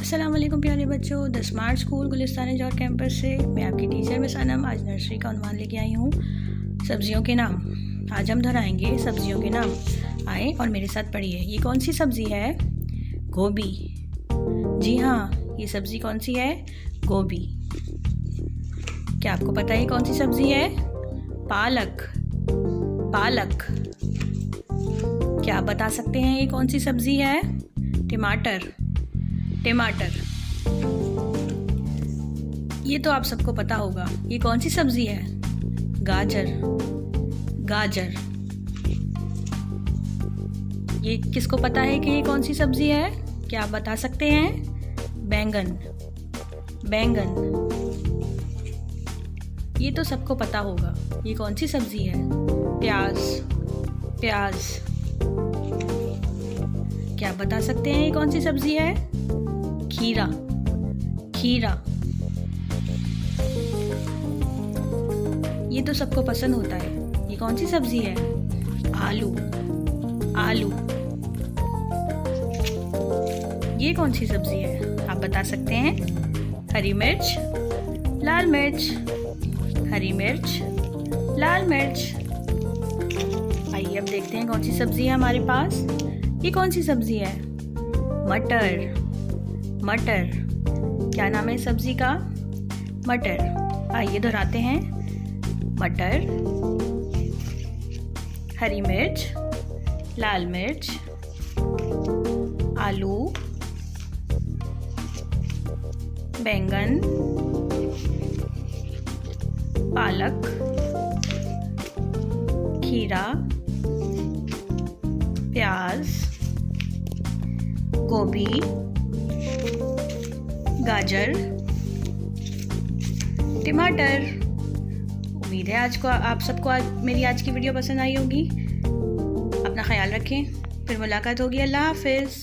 अस्सलाम वालेकुम प्यारे बच्चों। The smart school Gulistan Jauhar campus से मैं आपकी टीचर मिस अनम आज नर्सरी का उन्वान लेके आई हूँ, सब्जियों के नाम। आज हम दोहराएंगे सब्जियों के नाम। आए और मेरे साथ पढ़िए। ये कौन सी सब्ज़ी है? गोभी। जी हाँ, ये सब्ज़ी कौन सी है? गोभी। क्या आपको पता है ये कौन सी सब्ज़ी है? पालक। पालक। क्या आप बता सकते हैं ये कौन सी सब्ज़ी है? टमाटर। टमाटर। ये तो आप सबको पता होगा। ये कौन सी सब्जी है? गाजर। गाजर। ये किसको पता है कि ये कौन सी सब्जी है? क्या आप बता सकते हैं? बैंगन। बैंगन। ये तो सबको पता होगा। ये कौन सी सब्जी है? प्याज। प्याज। क्या आप बता सकते हैं ये कौन सी सब्जी है? खीरा। खीरा। ये तो सबको पसंद होता है। ये कौन सी सब्जी है? आलू। आलू। ये कौन सी सब्जी है? आप बता सकते हैं? हरी मिर्च। लाल मिर्च। हरी मिर्च। लाल मिर्च। आइए अब देखते हैं कौन सी सब्जी है हमारे पास। ये कौन सी सब्जी है? मटर। मटर। क्या नाम है सब्जी का? मटर। आइए दोहराते हैं। मटर, हरी मिर्च, लाल मिर्च, आलू, बैंगन, पालक, खीरा, प्याज, गोभी, गाजर, टमाटर। उम्मीद है आप सबको मेरी आज की वीडियो पसंद आई होगी। अपना ख्याल रखें। फिर मुलाकात होगी। अल्लाह हाफिज़।